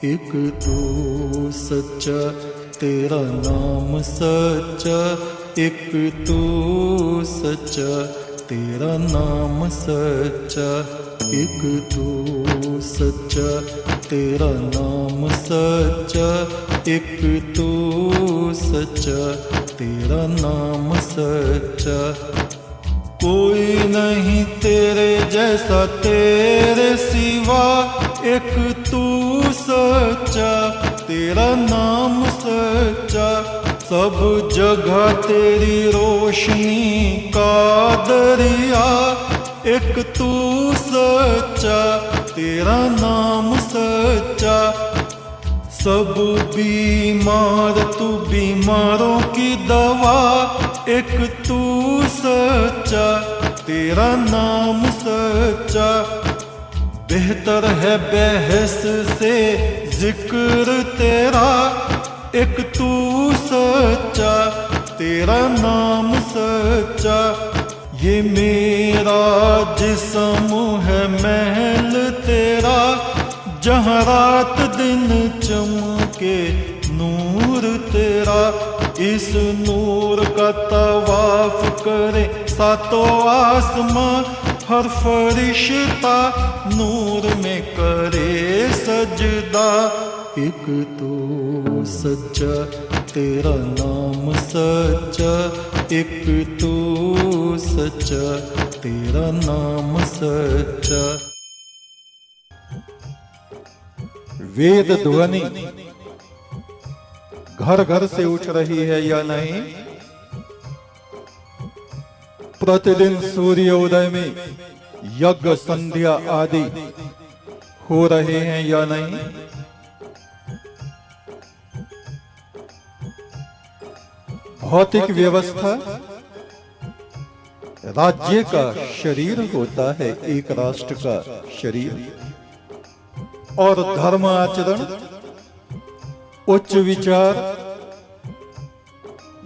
एक तू सच्चा तेरा नाम सच्चा, एक तू सच्चा तेरा नाम सच्चा, एक तू सच्चा तेरा नाम सच्चा, एक तू सच्चा तेरा नाम सच्चा। कोई नहीं तेरे जैसा तेरे सिवा, एक तू सच्चा तेरा नाम सच्चा। सब जगह तेरी रोशनी का दरिया, एक तू सच्चा तेरा नाम सच्चा। सब बीमार तू बीमारों की दवा, एक तू सच्चा तेरा नाम सच्चा। बेहतर है बहस से जिक्र तेरा, एक तू सच्चा तेरा नाम सच्चा। ये मेरा जिस्म है महल तेरा, जहाँ रात दिन चमके नूर तेरा। इस नूर का तवाफ करे सातों आसमां, हर फरिश्ता नूर में करे सजदा। एक तो सच्चा तेरा नाम सच्चा, एक तो सच्चा तेरा नाम सच्चा। वेद ध्वनि घर घर से उठ रही है या नहीं? प्रतिदिन सूर्योदय में यज्ञ संध्या आदि हो रहे हैं या नहीं? भौतिक व्यवस्था राज्य का शरीर होता है, एक राष्ट्र का शरीर, और धर्म आचरण उच्च विचार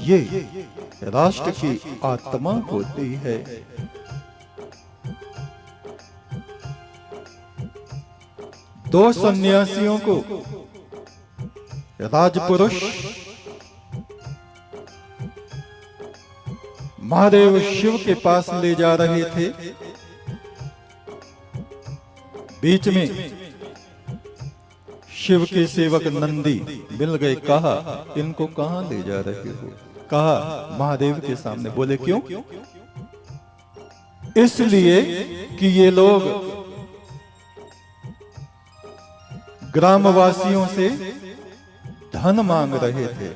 ये राष्ट्र की आत्मा होती है। दो सन्यासियों को राजपुरुष महादेव शिव के पास ले जा रहे थे। बीच में शिव के सेवक नंदी मिल गए। कहा, इनको कहां ले जा रहे हो? कहा, महादेव के सामने। बोले क्यों? इसलिए कि ये लोग ग्रामवासियों से धन मांग रहे थे।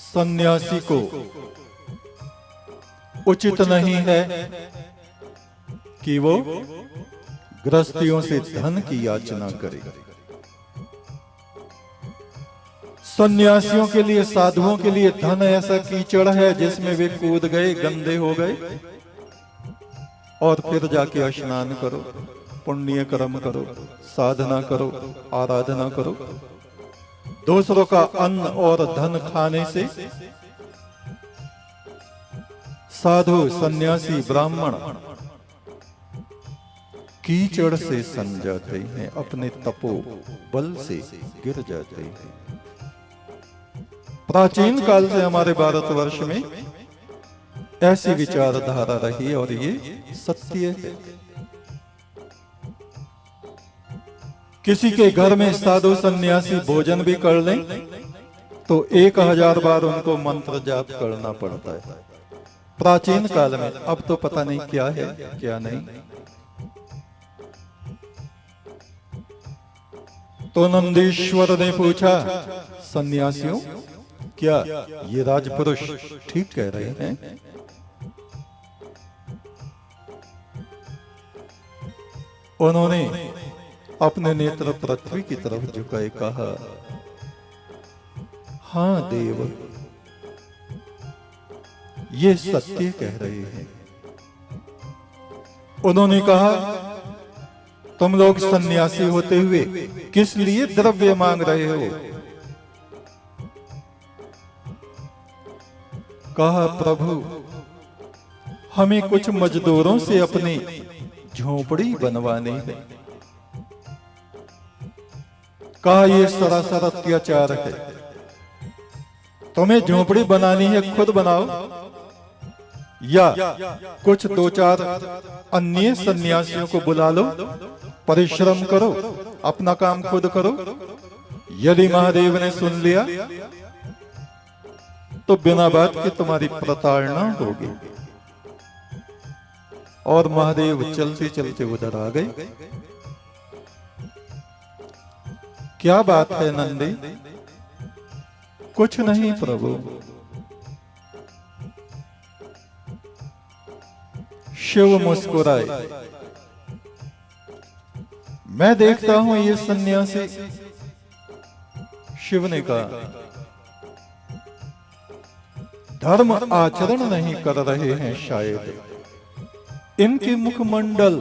सन्यासी को उचित नहीं है कि वो गृहस्थियों से धन की याचना करे। सन्यासियों के लिए, साधुओं के लिए धन ऐसा कीचड़ है जिसमें वे कूद गए, गंदे हो गए, और फिर जाके स्नान करो, पुण्य कर्म करो, साधना करो, आराधना करो। दूसरों का अन्न और धन खाने से साधु, सन्यासी, ब्राह्मण कीचड़ से सन जाते हैं, अपने तपो बल से गिर जाते हैं। प्राचीन काल से हमारे भारतवर्ष में ऐसी विचारधारा रही और ये सत्य है। किसी के घर में साधु सन्यासी भोजन भी कर लें तो 1000 बार उनको मंत्र जाप करना पड़ता है। प्राचीन काल में, अब तो पता नहीं क्या है क्या नहीं। तो नंदीश्वर ने पूछा, सन्यासियों, क्या ये राजपुरुष ठीक कह रहे हैं? उन्होंने अपने नेत्र पृथ्वी की तरफ झुकाए, कहा, हां देव, ये सत्य कह रहे हैं। उन्होंने कहा, तुम लोग सन्यासी होते हुए किस लिए द्रव्य मांग रहे हो? कहा, प्रभु, हमें कुछ मजदूरों से अपने झोपड़ी बनवानी है। कहा यह सरासर अत्याचार है, तुम्हें झोपड़ी बनानी है खुद बनाओ, या कुछ दो चार अन्य सन्यासियों को बुला लो, परिश्रम करो, अपना काम खुद करो। यदि महादेव ने सुन लिया तो बिना बात के तुम्हारी प्रताड़ना होगी। और महादेव चलते चलते उधर आ गए। क्या बात है नंदी? कुछ नहीं प्रभु। शिव मुस्कुराए। मैं देखता हूं ये सन्यासी, शिव ने कहा, धर्म आचरण नहीं कर रहे हैं शायद, इनके मुखमंडल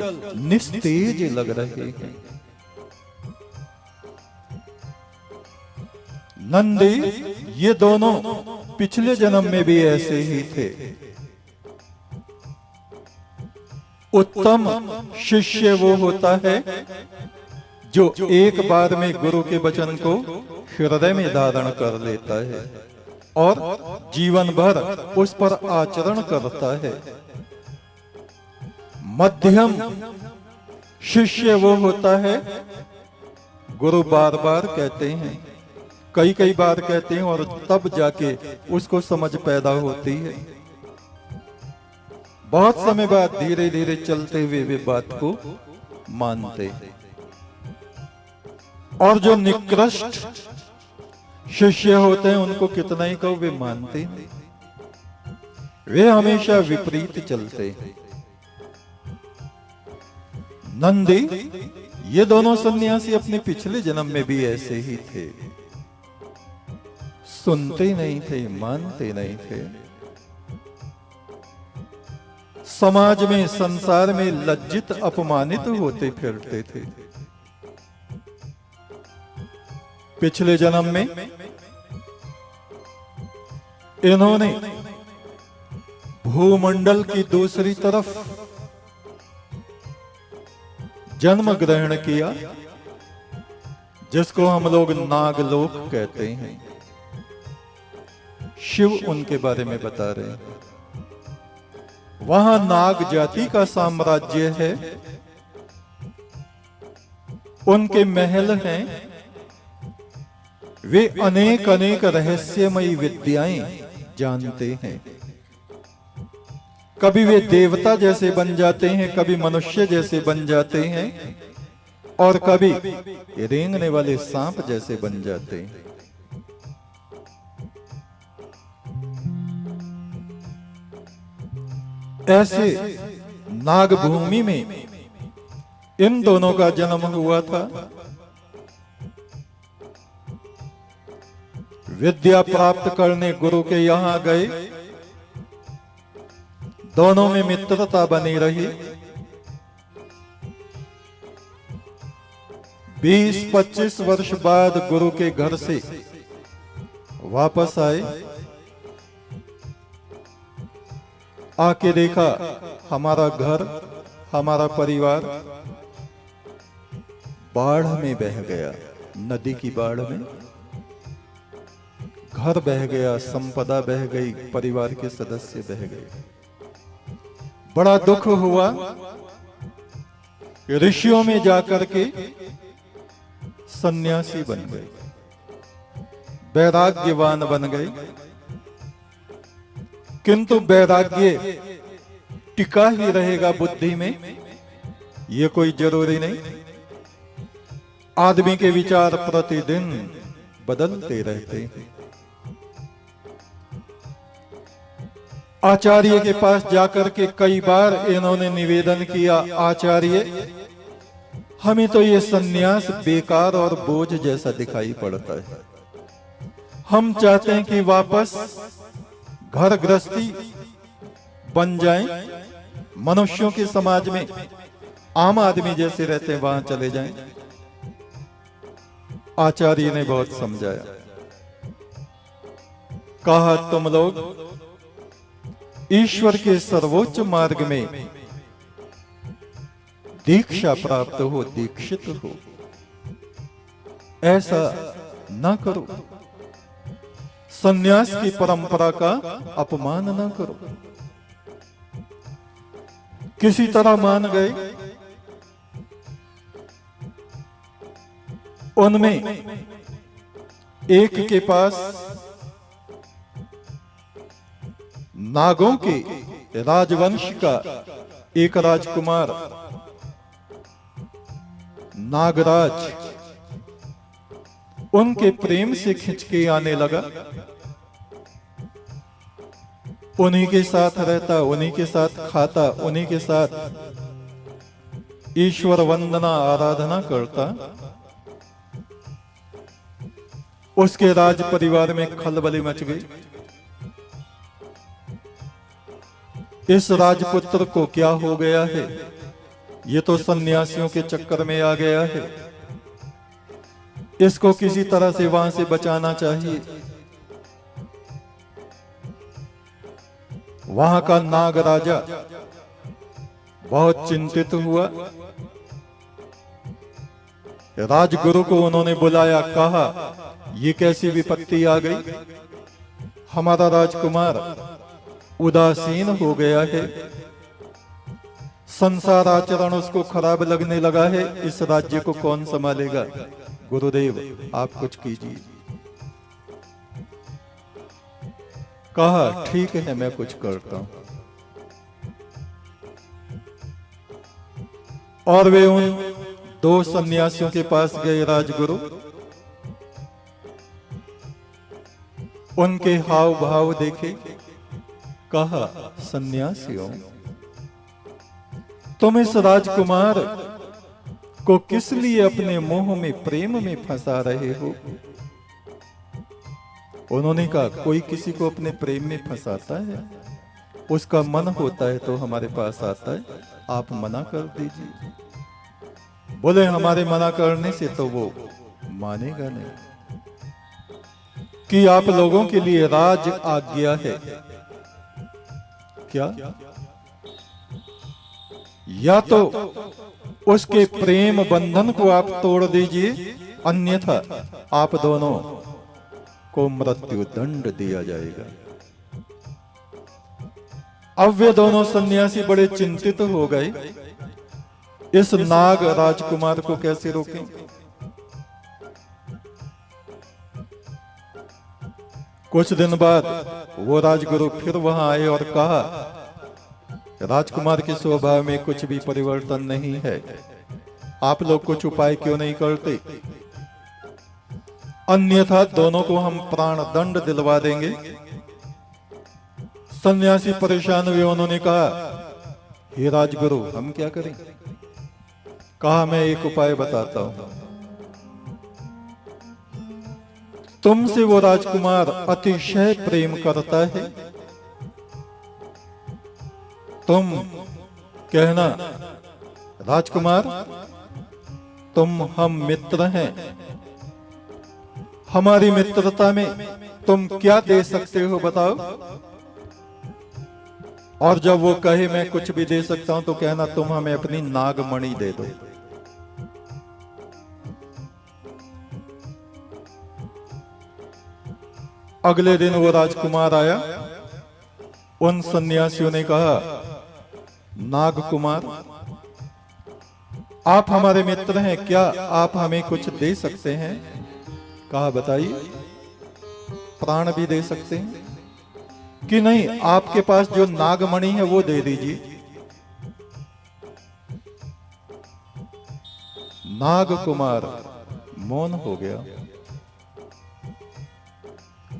निस्तेज लग रहे हैं। नंदी, ये दोनों पिछले जन्म में भी ऐसे ही थे। उत्तम शिष्य वो होता है जो एक बार में गुरु के वचन को हृदय में धारण कर लेता है और जीवन भर उस पर आचरण करता है। मध्यम शिष्य वो होता है, गुरु बार बार कहते हैं, कई कई बार कहते हैं और तब जाके उसको समझ पैदा होती है। बहुत समय बाद धीरे धीरे चलते हुए वे बात को मानते। और जो निकृष्ट शिष्य होते हैं उनको कितना ही कहो वे मानते नहीं, वे हमेशा विपरीत चलते हैं। नंदी, ये दोनों सन्यासी अपने पिछले जन्म में भी ऐसे ही थे, सुनते नहीं थे, मानते नहीं थे। समाज में, संसार में लज्जित अपमानित होते फिरते थे। पिछले जन्म में इन्होंने भूमंडल की दूसरी तरफ जन्म ग्रहण किया, जिसको हम लोग नागलोक कहते हैं। शिव उनके बारे में बता रहे हैं। वहां नाग जाति का साम्राज्य है, उनके महल हैं, वे अनेक अनेक रहस्यमयी विद्याएं जानते हैं। कभी वे देवता जैसे बन जाते हैं, कभी मनुष्य जैसे बन जाते हैं, और कभी रेंगने वाले सांप जैसे बन जाते हैं। ऐसे नागभूमि में इन दोनों का जन्म हुआ था। विद्या प्राप्त करने गुरु के यहां गए, दोनों में मित्रता बनी रही। 20-25 वर्ष बाद गुरु के घर से वापस आए। आके देखा हमारा घर, हमारा परिवार बाढ़ में बह गया, नदी की बाढ़ में घर बह गया, संपदा बह गई, परिवार के सदस्य बह गए। बड़ा दुख हुआ। ऋषियों में जाकर के सन्यासी बन गए, वैराग्यवान बन गए। किंतु वैराग्य टिका ही रहेगा बुद्धि में, ये कोई जरूरी नहीं। आदमी के विचार प्रतिदिन बदलते रहते हैं। आचार्य के पास जाकर के कई बार इन्होंने निवेदन किया, आचार्य हमें तो ये सन्यास बेकार और बोझ जैसा दिखाई पड़ता है। हम चाहते हैं कि वापस घर गृहस्थी बन जाएं, मनुष्यों के समाज में आम आदमी जैसे रहते हैं वहां चले जाएं। आचार्य ने बहुत समझाया, कहा तुम लोग ईश्वर के सर्वोच्च मार्ग में दीक्षा प्राप्त हो, दीक्षित हो। ऐसा ना करो। सन्यास की परंपरा का अपमान ना करो। किसी तरह मान गए। उनमें एक के पास नागों के राजवंश का एक राजकुमार नागराज उनके प्रेम से खिंच के आने लगा। उन्हीं के साथ रहता, उन्हीं के साथ खाता, उन्हीं के साथ ईश्वर वंदना आराधना करता। उसके राज परिवार में खलबली मच गई। इस राजपुत्र को क्या हो गया है? ये तो सन्यासियों के चक्कर में आ गया है। इसको किसी तरह से वहां से बचाना चाहिए। वहां का नाग राजा बहुत चिंतित हुआ। राजगुरु को उन्होंने बुलाया, कहा ये कैसी विपत्ति आ गई? हमारा राजकुमार उदासीन हो गया है, संसार आचरण उसको खराब लगने लगा है। इस राज्य को कौन संभालेगा? गुरुदेव आप कुछ कीजिए। कहा ठीक है मैं कुछ करता हूं। और वे उन दो सन्यासियों के पास गए राजगुरु। उनके हाव भाव देखे। कहा सन्यासियों, तुम इस राजकुमार को किस लिए अपने मोह में, प्रेम में फंसा रहे हो? उन्होंने कहा कोई किसी को अपने प्रेम में फंसाता है, उसका मन होता है तो हमारे पास आता है, आप मना कर दीजिए। बोले हमारे मना करने से तो वो मानेगा नहीं कि आप लोगों के लिए राज आज्ञा है। क्या? या तो उसके प्रेम बंधन को आप तोड़ दीजिए, अन्यथा आप दोनों को मृत्यु दंड दिया जाएगा। अब वे दोनों सन्यासी बड़े चिंतित हो गए। इस नाग राजकुमार को कैसे रोकें? कुछ दिन बाद वो राजगुरु फिर वहां आए और कहा राजकुमार के स्वभाव में कुछ भी परिवर्तन नहीं है, आप लोग कुछ उपाय क्यों नहीं करते? अन्यथा दोनों को हम प्राण दंड दिलवा देंगे। सन्यासी परेशान हुए। उन्होंने कहा हे राजगुरु हम क्या करें? कहा मैं एक उपाय बताता हूं। तुमसे वो राजकुमार अतिशय प्रेम करता है। तुम कहना राजकुमार तुम हम मित्र हैं, हमारी मित्रता में तुम क्या दे सकते हो बताओ? और जब वो कहे मैं कुछ भी दे सकता हूं तो कहना तुम हमें अपनी नागमणि दे दो। अगले दिन वो राजकुमार आया। उन सन्यासियों ने कहा नागकुमार आप हमारे मित्र हैं, क्या आप हमें कुछ दे सकते हैं? कहा बताइए। प्राण भी दे सकते हैं कि नहीं? आपके पास जो नागमणि है वो दे दीजिए। नागकुमार मौन हो गया,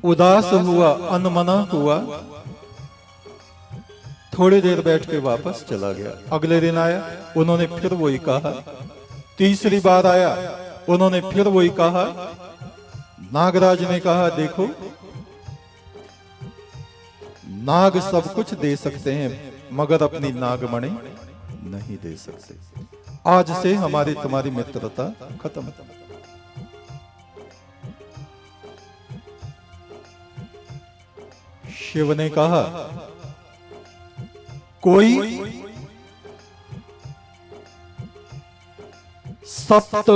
उदास हुआ, अनमना हुआ। थोड़ी देर बैठ के वापस चला गया। अगले दिन आया, उन्होंने फिर वही कहा। तीसरी बार आया, उन्होंने फिर वही कहा। नागराज ने कहा देखो नाग सब कुछ दे सकते हैं मगर अपनी नागमणि नहीं दे सकते। आज से हमारी तुम्हारी मित्रता खत्म। शिव ने कहा कोई सप्त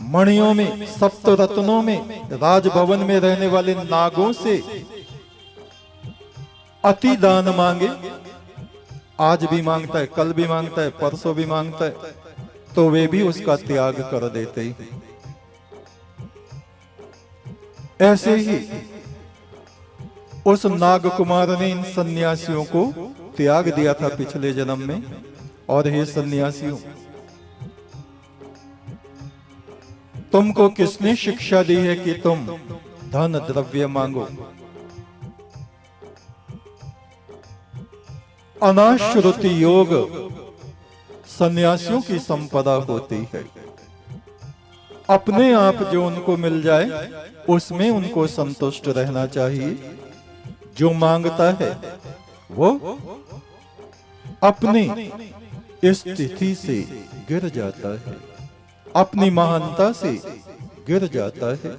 मणियों में, सप्त रत्नों में, राजभवन में रहने वाले नागों से अति दान मांगे, आज भी मांगता है, कल भी मांगता है, परसों भी मांगता है, तो वे भी उसका त्याग कर देते ही। ऐसे ही उस नाग कुमार ने इन सन्यासियों को त्याग दिया था पिछले जन्म में। और हे सन्यासियों, तुमको किसने शिक्षा दी है कि तुम धन द्रव्य मांगो? अनाश्रुति योग सन्यासियों की संपदा होती है। अपने आप जो उनको मिल जाए उसमें उनको संतुष्ट रहना चाहिए। जो मांगता है वो अपनी स्थिति से गिर जाता है, अपनी महानता से गिर जाता है।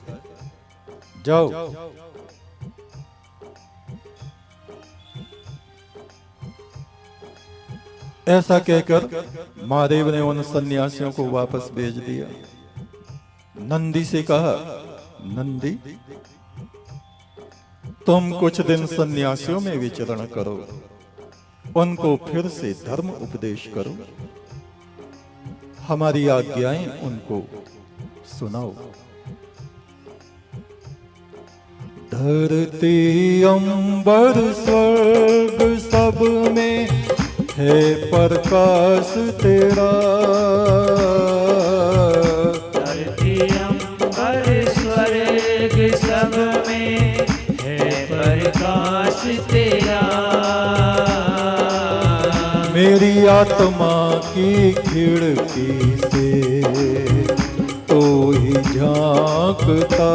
जाओ, ऐसा कहकर महादेव ने उन सन्यासियों को वापस भेज दिया। नंदी से कहा, नंदी तुम कुछ दिन सन्यासियों में विचरण करो, उनको फिर से धर्म उपदेश करो, हमारी आज्ञाएं उनको सुनाओ। धरती अंबर स्वर्ग सब में है प्रकाश तेरा। धरती अंबर स्वर्ग सब में है प्रकाश तेरा। मेरी आत्मा की खिड़की से तो ही झांकता।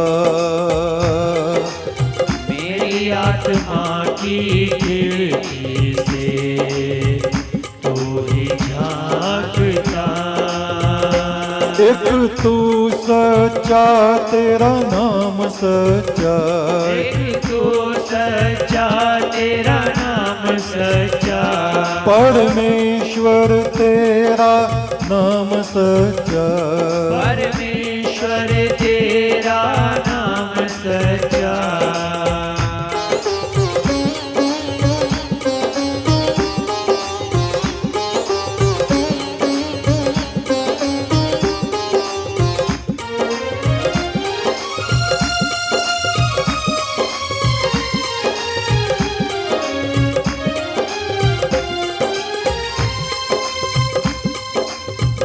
मेरी आत्मा की खिड़की से तो ही झांकता। एक तू सच्चा, तेरा नाम सच्चा। एक तू सच्चा, तेरा नाम सच्चा। परमेश्वर तेरा नाम सच्चा। परमेश्वर तेरा नाम सच्चा।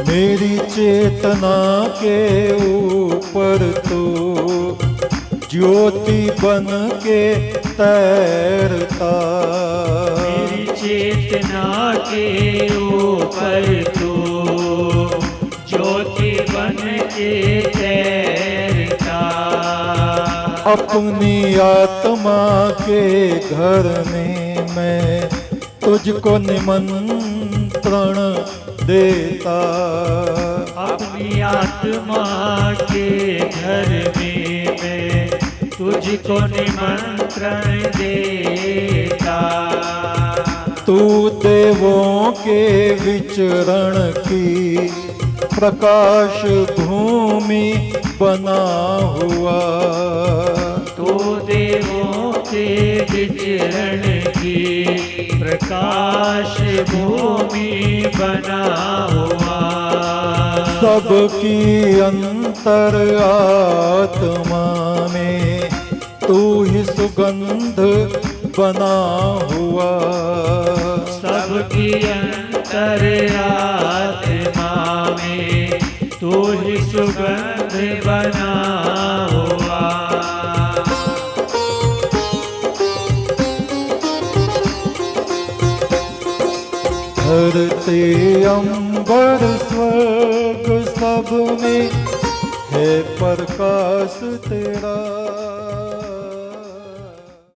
मेरी चेतना के ऊपर तो ज्योति बन के तैरता। मेरी चेतना के ऊपर तो ज्योति बन के तैरता। अपनी आत्मा के घर में मैं तुझको निमंत्रण देता। अपनी आत्मा के घर में मैं तुझको निमंत्रण देता। तू देवों के विचरण की प्रकाश भूमि बना हुआ। तू देवों के विचरण की प्रकाश भूमि बना हुआ। सबकी अंतर आत्मा में तू ही सुगंध बना हुआ। सबकी अंतर आत्मा में तू ही सुगंध बना हुआ। धरती अंबर स्वर्ग सब में है प्रकाश तेरा।